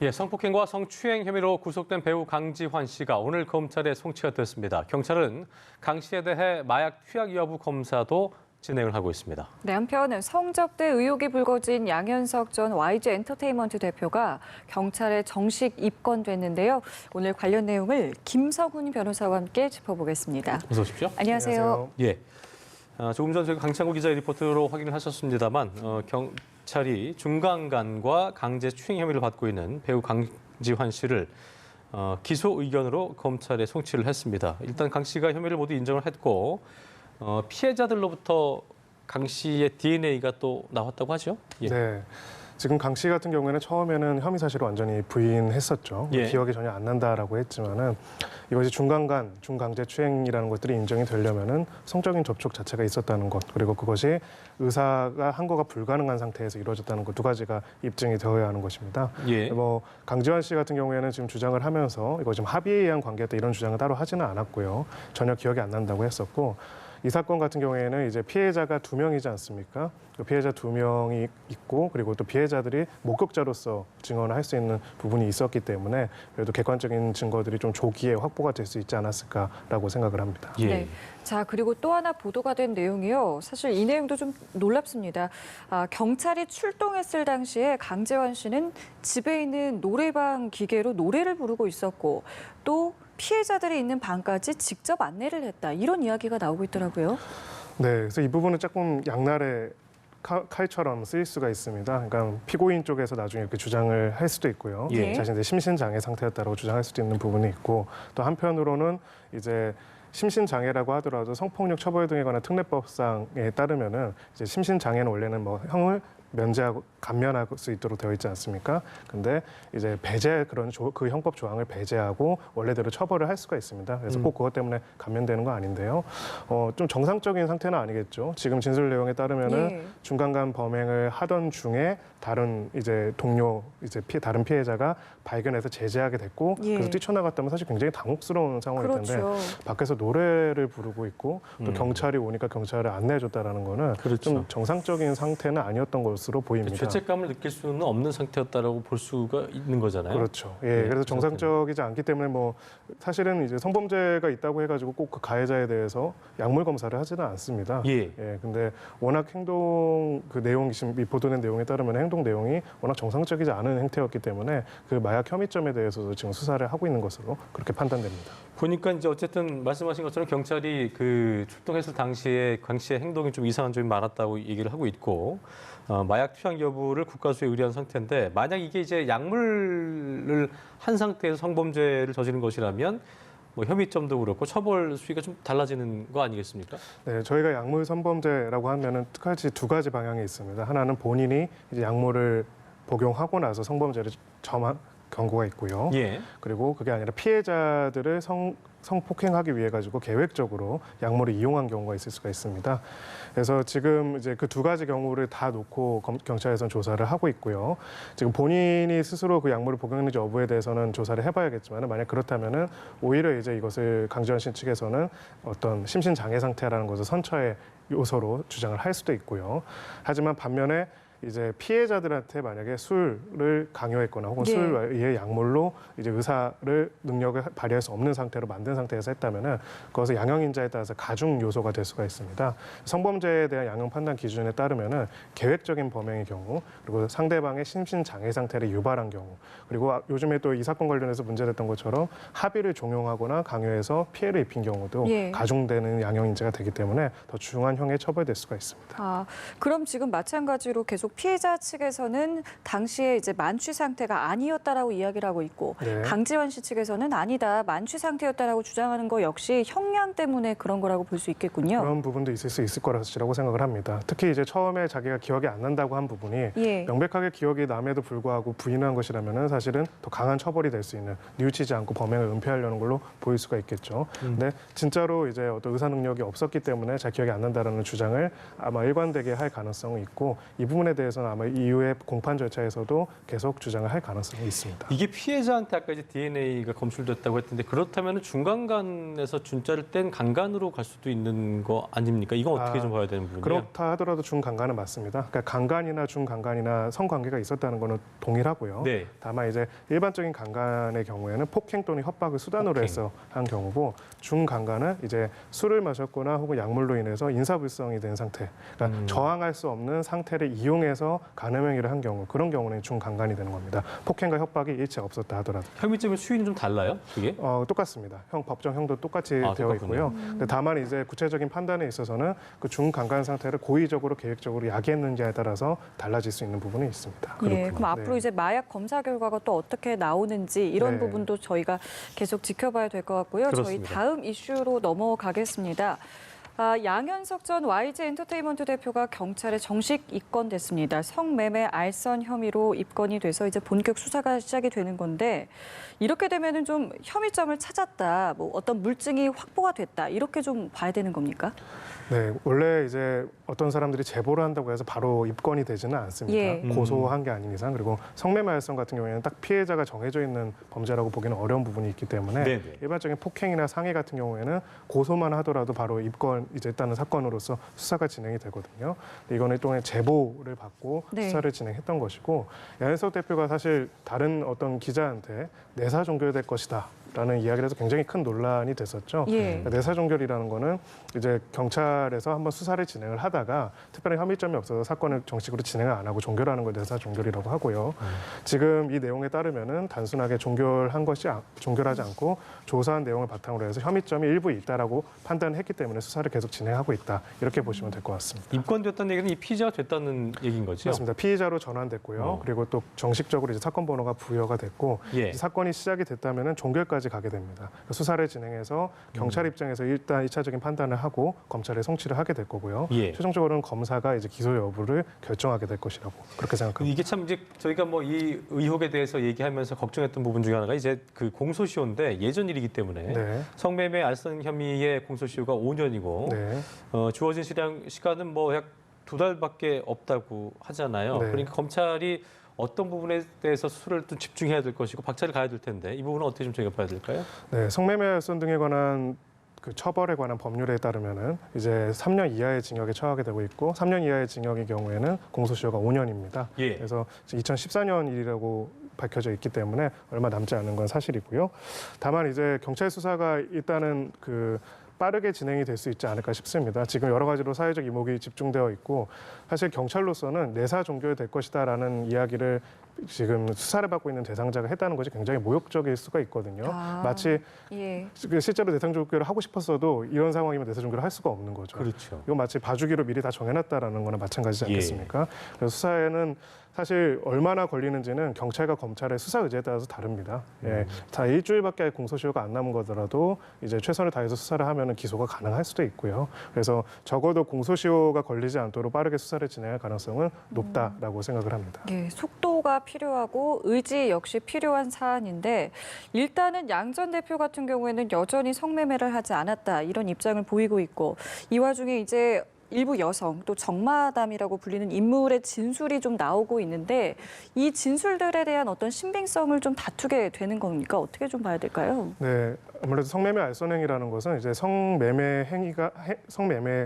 예, 성폭행과 성추행 혐의로 구속된 배우 강지환 씨가 오늘 검찰에 송치가 됐습니다. 경찰은 강 씨에 대해 마약 투약 여부 검사도 진행을 하고 있습니다. 네, 한편 성접대 의혹이 불거진 양현석 전 YG 엔터테인먼트 대표가 경찰에 정식 입건됐는데요. 오늘 관련 내용을 김성훈 변호사와 함께 짚어보겠습니다. 어서 오십시오. 안녕하세요. 예, 조금 전 저희 강창구 기자의 리포트로 확인을 하셨습니다만 경찰이 중강간과 강제 추행 혐의를 받고 있는 배우 강지환 씨를 기소 의견으로 검찰에 송치를 했습니다. 일단 강 씨가 혐의를 모두 인정을 했고 피해자들로부터 강 씨의 DNA가 또 나왔다고 하죠? 예. 네. 지금 강 씨 같은 경우에는 처음에는 혐의 사실을 완전히 부인했었죠. 예. 기억이 전혀 안 난다라고 했지만은 이것이 중강간, 중강제 추행이라는 것들이 인정이 되려면은 성적인 접촉 자체가 있었다는 것, 그리고 그것이 의사가 항거가 불가능한 상태에서 이루어졌다는 것 두 가지가 입증이 되어야 하는 것입니다. 예. 강지환 씨 같은 경우에는 지금 주장을 하면서 이거 지금 합의에 의한 관계다 이런 주장을 따로 하지는 않았고요. 전혀 기억이 안 난다고 했었고. 이 사건 같은 경우에는 이제 피해자가 2명이지 않습니까? 그 피해자 2명이 있고 그리고 또 피해자들이 목격자로서 증언을 할 수 있는 부분이 있었기 때문에 그래도 객관적인 증거들이 좀 조기에 확보가 될 수 있지 않았을까라고 생각을 합니다. 예. 네. 자, 그리고 또 하나 보도가 된 내용이요. 사실 이 내용도 좀 놀랍습니다. 경찰이 출동했을 당시에 강지환 씨는 집에 있는 노래방 기계로 노래를 부르고 있었고 또 피해자들이 있는 방까지 직접 안내를 했다. 이런 이야기가 나오고 있더라고요. 네, 그래서 이 부분은 조금 양날의 칼처럼 쓰일 수가 있습니다. 그러니까 피고인 쪽에서 나중에 이렇게 주장을 할 수도 있고요. 예. 자신의 심신장애 상태였다고 주장할 수도 있는 부분이 있고 또 한편으로는 이제 심신장애라고 하더라도 성폭력 처벌 등에 관한 특례법상에 따르면은 이제 심신장애는 원래는 형을 면제하고 감면할 수 있도록 되어 있지 않습니까? 근데 이제 배제 그 형법 조항을 배제하고 원래대로 처벌을 할 수가 있습니다. 그래서 꼭 그것 때문에 감면되는 건 아닌데요. 좀 정상적인 상태는 아니겠죠. 지금 진술 내용에 따르면은 예. 중간간 범행을 하던 중에 다른 이제 동료 다른 피해자가 발견해서 제재하게 됐고 예. 그래서 뛰쳐나갔다면 사실 굉장히 당혹스러운 상황일 텐데 그렇죠. 밖에서 노래를 부르고 있고 또 경찰이 오니까 경찰을 안내해줬다라는 거는 그렇죠. 좀 정상적인 상태는 아니었던 것으로 보입니다. 죄책감을 느낄 수는 없는 상태였다라고 볼 수가 있는 거잖아요. 그렇죠. 예, 네, 그래서 정상적이지 않기 때문에 사실은 이제 성범죄가 있다고 해가지고 꼭 그 가해자에 대해서 약물 검사를 하지는 않습니다. 예. 근데 워낙 행동 그 내용이 보도된 내용에 따르면 행동 내용이 워낙 정상적이지 않은 행태였기 때문에 그 마약 혐의점에 대해서도 지금 수사를 하고 있는 것으로 그렇게 판단됩니다. 보니까 이제 어쨌든 말씀하신 것처럼 경찰이 그 출동했을 당시에 강 씨의 행동이 좀 이상한 점이 많았다고 얘기를 하고 있고 마약 투약 여부를 국가수에 의뢰한 상태인데 만약 이게 이제 약물을 한 상태에서 성범죄를 저지른 것이라면 혐의점도 그렇고 처벌 수위가 좀 달라지는 거 아니겠습니까? 네, 저희가 약물 성범죄라고 하면은 특히 두 가지 방향이 있습니다. 하나는 본인이 이제 약물을 복용하고 나서 성범죄를 점한 경고가 있고요. 예. 그리고 그게 아니라 피해자들을 성폭행하기 위해 가지고 계획적으로 약물을 이용한 경우가 있을 수가 있습니다. 그래서 지금 이제 그 두 가지 경우를 다 놓고 경찰에서는 조사를 하고 있고요. 지금 본인이 스스로 그 약물을 복용했는지 여부에 대해서는 조사를 해봐야겠지만 만약 그렇다면은 오히려 이제 이것을 강지환 씨 측에서는 어떤 심신장애 상태라는 것을 선처의 요소로 주장을 할 수도 있고요. 하지만 반면에 이제 피해자들한테 만약에 술을 강요했거나 혹은 네. 술 외의 약물로 이제 의사를 능력을 발휘할 수 없는 상태로 만든 상태에서 했다면은 그것은 양형인자에 따라서 가중 요소가 될 수가 있습니다. 성범죄에 대한 양형 판단 기준에 따르면은 계획적인 범행의 경우 그리고 상대방의 심신 장애 상태를 유발한 경우 그리고 요즘에 또 이 사건 관련해서 문제됐던 것처럼 합의를 종용하거나 강요해서 피해를 입힌 경우도 예. 가중되는 양형인자가 되기 때문에 더 중한 형에 처벌될 수가 있습니다. 그럼 지금 마찬가지로 계속 피해자 측에서는 당시에 이제 만취 상태가 아니었다라고 이야기를 하고 있고 네. 강지환 씨 측에서는 아니다 만취 상태였다라고 주장하는 거 역시 형량 때문에 그런 거라고 볼 수 있겠군요. 그런 부분도 있을 수 있을 거라고 생각을 합니다. 특히 이제 처음에 자기가 기억이 안 난다고 한 부분이 예. 명백하게 기억이 남에도 불구하고 부인한 것이라면은 사실은 더 강한 처벌이 될 수 있는 뉘우치지 않고 범행을 은폐하려는 걸로 보일 수가 있겠죠. 근데 진짜로 이제 어떤 의사 능력이 없었기 때문에 잘 기억이 안 난다라는 주장을 아마 일관되게 할 가능성이 있고 이 부분에 대해서는 아마 이후에 공판 절차에서도 계속 주장을 할 가능성이 있습니다. 이게 피해자한테 아까 이제 DNA가 검출됐다고 했는데 그렇다면 중간간에서 준자를 뗀 강간으로 갈 수도 있는 거 아닙니까? 이건 어떻게 좀 봐야 되는 부분이에요? 그렇다 하더라도 중강간은 맞습니다. 그러니까 강간이나 중강간이나 성관계가 있었다는 거는 동일하고요. 네. 다만 이제 일반적인 강간의 경우에는 폭행 또는 협박을 수단으로 폭행. 해서 한 경우고 중강간은 이제 술을 마셨거나 혹은 약물로 인해서 인사불성이 된 상태, 그러니까 저항할 수 없는 상태를 이용해서 간음행위를 한 경우, 그런 경우는 중강간이 되는 겁니다. 폭행과 협박이 일체 없었다 하더라도. 혐의점의 수위는 좀 달라요? 그게? 똑같습니다. 법정형도 똑같이 되어 똑같군요. 있고요. 근데 다만 이제 구체적인 판단에 있어서는 그 중강간 상태를 고의적으로 계획적으로 야기했는지에 따라서 달라질 수 있는 부분이 있습니다. 예, 그럼 앞으로 네. 이제 마약 검사 결과가 또 어떻게 나오는지 이런 네. 부분도 저희가 계속 지켜봐야 될 것 같고요. 그렇습니다. 저희 다음 이슈로 넘어가겠습니다. 양현석 전 YG 엔터테인먼트 대표가 경찰에 정식 입건됐습니다. 성매매 알선 혐의로 입건이 돼서 이제 본격 수사가 시작이 되는 건데 이렇게 되면은 좀 혐의점을 찾았다, 뭐 어떤 물증이 확보가 됐다 이렇게 좀 봐야 되는 겁니까? 네, 원래 이제 어떤 사람들이 제보를 한다고 해서 바로 입건이 되지는 않습니다. 예. 고소한 게 아닌 이상, 그리고 성매매 알선 같은 경우에는 딱 피해자가 정해져 있는 범죄라고 보기는 어려운 부분이 있기 때문에 네네. 일반적인 폭행이나 상해 같은 경우에는 고소만 하더라도 바로 입건 이제 일단은 사건으로서 수사가 진행이 되거든요. 근데 이거는 일종의 제보를 받고 네. 수사를 진행했던 것이고, 양현석 대표가 사실 다른 어떤 기자한테 내사 종결될 것이다 라는 이야기를 해서 굉장히 큰 논란이 됐었죠. 예. 내사 종결이라는 거는 이제 경찰에서 한번 수사를 진행을 하다가 특별한 혐의점이 없어서 사건을 정식으로 진행을 안 하고 종결하는 걸 내사 종결이라고 하고요. 지금 이 내용에 따르면은 단순하게 종결하지 않고 조사한 내용을 바탕으로 해서 혐의점이 일부 있다라고 판단했기 때문에 수사를 계속 진행하고 있다, 이렇게 보시면 될 것 같습니다. 입건됐다는 얘기는 이 피의자가 됐다는 얘기인 거죠? 맞습니다. 피의자로 전환됐고요. 그리고 또 정식적으로 이제 사건 번호가 부여가 됐고, 예. 이 사건이 시작이 됐다면은 종결까지 가게 됩니다. 수사를 진행해서 경찰 입장에서 일단 1차적인 판단을 하고 검찰에 송치를 하게 될 거고요. 예. 최종적으로는 검사가 이제 기소 여부를 결정하게 될 것이라고 그렇게 생각합니다. 이게 참 이제 저희가 뭐 이 의혹에 대해서 얘기하면서 걱정했던 부분 중에 하나가 이제 그 공소시효인데 예전 일이기 때문에 네. 성매매 알선 혐의의 공소시효가 5년이고 네. 주어진 시간은 뭐 약 2달밖에 없다고 하잖아요. 네. 그러니까 검찰이 어떤 부분에 대해서 수사를 또 집중해야 될 것이고 박차를 가야 될 텐데 이 부분은 어떻게 좀 저희가 봐야 될까요? 네, 성매매 알선 등에 관한 그 처벌에 관한 법률에 따르면은 이제 3년 이하의 징역에 처하게 되고 있고, 3년 이하의 징역의 경우에는 공소시효가 5년입니다. 예. 그래서 2014년 일이라고 밝혀져 있기 때문에 얼마 남지 않은 건 사실이고요. 다만 이제 경찰 수사가 일단은 빠르게 진행이 될 수 있지 않을까 싶습니다. 지금 여러 가지로 사회적 이목이 집중되어 있고, 사실 경찰로서는 내사 종결될 것이다라는 이야기를 지금 수사를 받고 있는 대상자가 했다는 것이 굉장히 모욕적일 수가 있거든요. 마치 예. 실제로 내사 종결을 하고 싶었어도 이런 상황이면 내사 종결을 할 수가 없는 거죠. 그렇죠. 이건 마치 봐주기로 미리 다 정해놨다라는 거나 마찬가지지 예. 않겠습니까? 그래서 수사에는 사실 얼마나 걸리는지는 경찰과 검찰의 수사 의지에 따라서 다릅니다. 예, 다 일주일밖에 공소시효가 안 남은 거더라도 이제 최선을 다해서 수사를 하면은 기소가 가능할 수도 있고요. 그래서 적어도 공소시효가 걸리지 않도록 빠르게 수사를 진행할 가능성은 높다라고 생각을 합니다. 예, 속도가 필요하고 의지 역시 필요한 사안인데 일단은 양 전 대표 같은 경우에는 여전히 성매매를 하지 않았다 이런 입장을 보이고 있고, 이 와중에 이제 일부 여성 또 정마담이라고 불리는 인물의 진술이 좀 나오고 있는데 이 진술들에 대한 어떤 신빙성을 좀 다투게 되는 겁니까? 어떻게 좀 봐야 될까요? 네, 아무래도 성매매 알선행위라는 것은 이제 성매매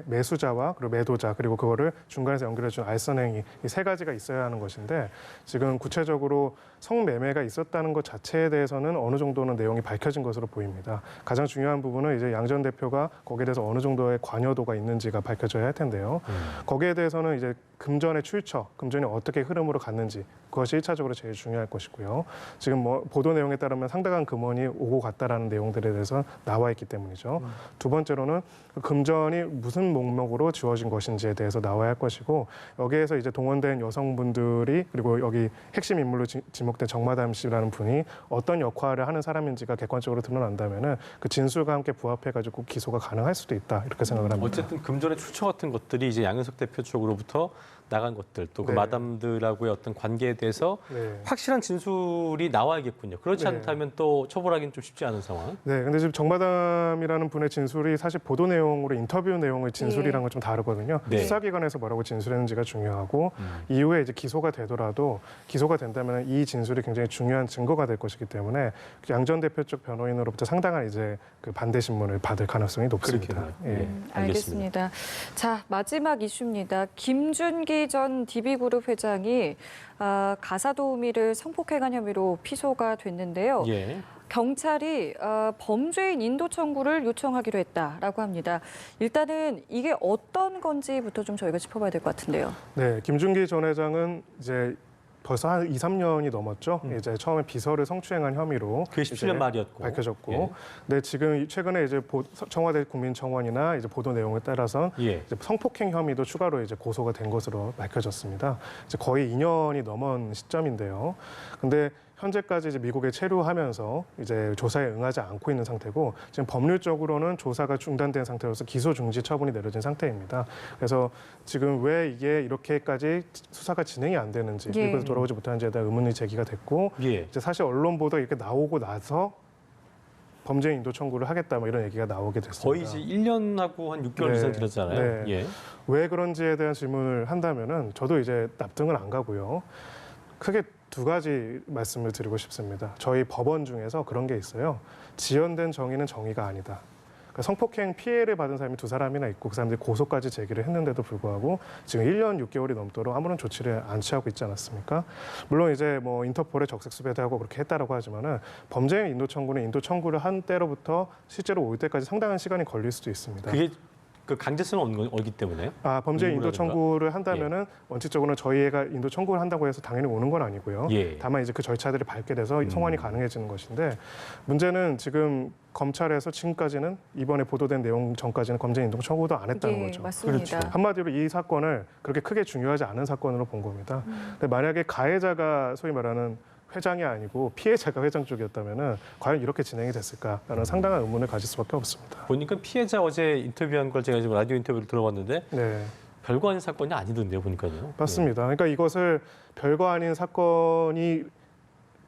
매수자와 그리고 매도자, 그리고 그거를 중간에서 연결해주는 알선행위, 이 세 가지가 있어야 하는 것인데, 지금 구체적으로 성매매가 있었다는 것 자체에 대해서는 어느 정도는 내용이 밝혀진 것으로 보입니다. 가장 중요한 부분은 이제 양 전 대표가 거기에 대해서 어느 정도의 관여도가 있는지가 밝혀져야 할 텐데요. 거기에 대해서는 이제 금전의 출처, 금전이 어떻게 흐름으로 갔는지, 그것이 1차적으로 제일 중요할 것이고요. 지금 뭐 보도 내용에 따르면 상당한 금원이 오고 갔다라는 내용들에 대해서 나와 있기 때문이죠. 두 번째로는 그 금전이 무슨 목록으로 지워진 것인지에 대해서 나와야 할 것이고, 여기에서 이제 동원된 여성분들이, 그리고 여기 핵심 인물로 지목된 정마담 씨라는 분이 어떤 역할을 하는 사람인지가 객관적으로 드러난다면은 그 진술과 함께 부합해가지고 기소가 가능할 수도 있다, 이렇게 생각을 합니다. 어쨌든 금전의 출처 같은 것들이 이제 양현석 대표 쪽으로부터 나간 것들 또 그 네. 마담들하고의 어떤 관계에 대해서 네. 확실한 진술이 나와야겠군요. 그렇지 네. 않다면 또 처벌하기는 좀 쉽지 않은 상황. 네, 근데 지금 정마담이라는 분의 진술이 사실 보도 내용으로 인터뷰 내용의 진술이랑 건 좀 다르거든요. 네. 수사기관에서 뭐라고 진술했는지가 중요하고 이후에 이제 기소가 되더라도 기소가 된다면 이 진술이 굉장히 중요한 증거가 될 것이기 때문에 양 전 대표 쪽 변호인으로부터 상당한 이제 그 반대 신문을 받을 가능성이 높습니다. 그렇겠네요. 예. 네. 알겠습니다. 자, 마지막 이슈입니다. 김준기 전 DB그룹 회장이 가사 도우미를 성폭행한 혐의로 피소가 됐는데요. 예. 경찰이 범죄인 인도 청구를 요청하기로 했다라고 합니다. 일단은 이게 어떤 건지부터 좀 저희가 짚어봐야 될 것 같은데요. 네, 김준기 전 회장은 이제 벌써 한 2, 3년이 넘었죠. 이제 처음에 비서를 성추행한 혐의로 그게 17년 이제 말이었고. 밝혀졌고, 예. 네, 지금 최근에 이제 청와대 국민청원이나 이제 보도 내용에 따라서 예. 이제 성폭행 혐의도 추가로 이제 고소가 된 것으로 밝혀졌습니다. 이제 거의 2년이 넘은 시점인데요. 근데 현재까지 이제 미국에 체류하면서 이제 조사에 응하지 않고 있는 상태고 지금 법률적으로는 조사가 중단된 상태로서 기소 중지 처분이 내려진 상태입니다. 그래서 지금 왜 이게 이렇게까지 수사가 진행이 안 되는지 예. 미국에서 돌아오지 못하는지에 대한 의문이 제기가 됐고 예. 이제 사실 언론 보도 이렇게 나오고 나서 범죄 인도 청구를 하겠다 뭐 이런 얘기가 나오게 됐습니다. 거의 이제 1년하고 한 6개월 네. 이상 지났잖아요. 네. 예. 왜 그런지에 대한 질문을 한다면은 저도 이제 납득은 안 가고요. 크게 두 가지 말씀을 드리고 싶습니다. 저희 법원 중에서 그런 게 있어요. 지연된 정의는 정의가 아니다. 그러니까 성폭행 피해를 받은 사람이 두 사람이나 있고 그 사람들이 고소까지 제기를 했는데도 불구하고 지금 1년 6개월이 넘도록 아무런 조치를 안 취하고 있지 않았습니까? 물론 이제 뭐 인터폴에 적색 수배도 그렇게 했다라고 하지만은 범죄인 인도 청구는 인도 청구를 한 때로부터 실제로 올 때까지 상당한 시간이 걸릴 수도 있습니다. 그게 그 강제성은 없는 거기 때문에. 범죄 인도 의무라든가? 청구를 한다면은 원칙적으로는 저희가 인도 청구를 한다고 해서 당연히 오는 건 아니고요. 예. 다만 이제 그 절차들이 밟게 돼서 송환이 가능해지는 것인데 문제는 지금 검찰에서 지금까지는 이번에 보도된 내용 전까지는 범죄 인도 청구도 안 했다는 예, 거죠. 맞습니다. 그렇죠. 한마디로 이 사건을 그렇게 크게 중요하지 않은 사건으로 본 겁니다. 근데 만약에 가해자가 소위 말하는 회장이 아니고 피해자가 회장 쪽이었다면은 과연 이렇게 진행이 됐을까라는 상당한 의문을 가질 수밖에 없습니다. 보니까 피해자 어제 인터뷰한 걸 제가 지금 라디오 인터뷰를 들어봤는데 네. 별거 아닌 사건이 아니던데요, 보니까요. 맞습니다. 그러니까 이것을 별거 아닌 사건이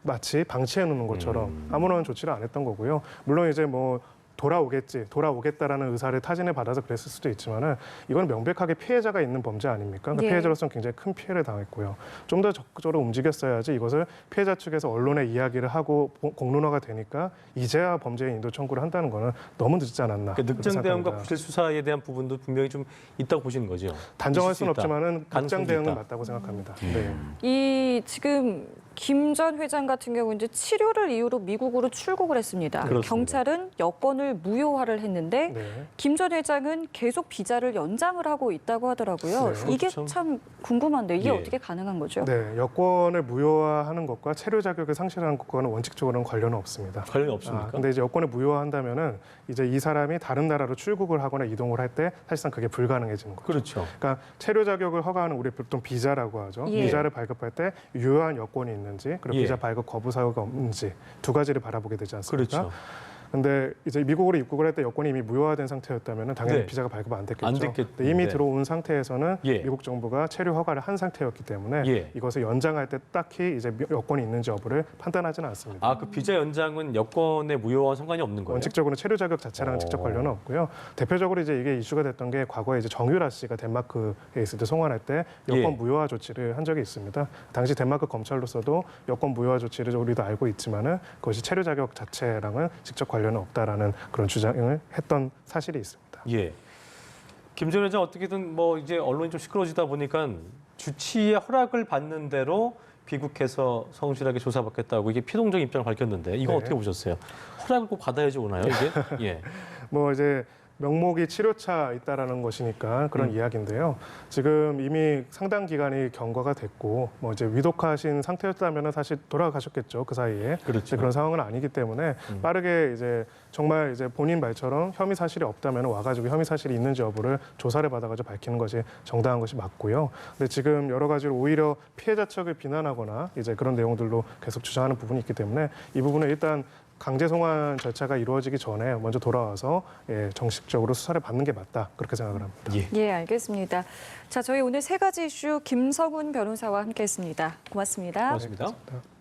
마치 방치해 놓는 것처럼 아무런 조치를 안 했던 거고요. 물론 이제 뭐 돌아오겠다라는 의사를 타진해 받아서 그랬을 수도 있지만은 이건 명백하게 피해자가 있는 범죄 아닙니까? 그러니까 예. 피해자로서는 굉장히 큰 피해를 당했고요. 좀 더 적극적으로 움직였어야지 이것을 피해자 측에서 언론에 이야기를 하고 공론화가 되니까 이제야 범죄 인도 청구를 한다는 거는 너무 늦지 않았나. 그러니까 늑장 그렇게 대응과 생각합니다. 구실 수사에 대한 부분도 분명히 좀 있다고 보시는 거죠. 단정할 있을 수 수는 있다. 없지만은 극장 가능성도 대응은 있다. 맞다고 생각합니다. 네. 이 지금 김 전 회장 같은 경우 이제 치료를 이유로 미국으로 출국을 했습니다. 그렇습니다. 경찰은 여권을 무효화를 했는데 네. 김 전 회장은 계속 비자를 연장을 하고 있다고 하더라고요. 네. 이게 그렇죠. 참 궁금한데 이게 예. 어떻게 가능한 거죠? 네, 여권을 무효화하는 것과 체류 자격을 상실하는 것과는 원칙적으로는 관련은 없습니다. 관련이 없습니까? 근데 이제 여권을 무효화한다면은 이제 이 사람이 다른 나라로 출국을 하거나 이동을 할 때 사실상 그게 불가능해지는 거죠. 그렇죠. 그러니까 체류 자격을 허가하는 우리 보통 비자라고 하죠. 예. 비자를 발급할 때 유효한 여권이 있는지 그리고 예. 비자 발급 거부 사유가 없는지 두 가지를 바라보게 되지 않습니까? 그렇죠. 근데 이제 미국으로 입국을 할 때 여권이 이미 무효화된 상태였다면 당연히 네. 비자가 발급 안 됐겠죠. 안 됐겠는데. 근데 이미 들어온 상태에서는 예. 미국 정부가 체류 허가를 한 상태였기 때문에 예. 이것을 연장할 때 딱히 이제 여권이 있는지 여부를 판단하지는 않습니다. 아, 그 비자 연장은 여권의 무효와 상관이 없는 거예요? 원칙적으로는 체류 자격 자체랑은 직접 관련은 없고요. 대표적으로 이제 이게 이슈가 됐던 게 과거에 이제 정유라 씨가 덴마크에 있을 때 송환할 때 여권 예. 무효화 조치를 한 적이 있습니다. 당시 덴마크 검찰로서도 여권 무효화 조치를 우리도 알고 있지만은 그것이 체류 자격 자체랑은 직접 관련은 없다라는 그런 주장을 했던 사실이 있습니다. 예. 김 전 회장 어떻게든 뭐 이제 언론이 좀 시끄러워지다 보니까 주치의 허락을 받는 대로 귀국해서 성실하게 조사받겠다고 이게 피동적 입장을 밝혔는데 이거 네. 어떻게 보셨어요? 허락을 꼭 받아야지 오나요 이게? 예. 뭐 이제 명목이 치료차 있다라는 것이니까 그런 이야기인데요. 지금 이미 상당 기간이 경과가 됐고 뭐 이제 위독하신 상태였다면 사실 돌아가셨겠죠 그 사이에. 그렇죠. 그런 상황은 아니기 때문에 빠르게 이제 정말 이제 본인 말처럼 혐의 사실이 없다면 와가지고 혐의 사실이 있는지 여부를 조사를 받아가지고 밝히는 것이 정당한 것이 맞고요. 근데 지금 여러 가지로 오히려 피해자 측을 비난하거나 이제 그런 내용들로 계속 주장하는 부분이 있기 때문에 이 부분은 일단 강제 송환 절차가 이루어지기 전에 먼저 돌아와서 정식적으로 수사를 받는 게 맞다 그렇게 생각을 합니다. 예, 알겠습니다. 자, 저희 오늘 세 가지 이슈 김성훈 변호사와 함께했습니다. 고맙습니다. 고맙습니다. 고맙습니다.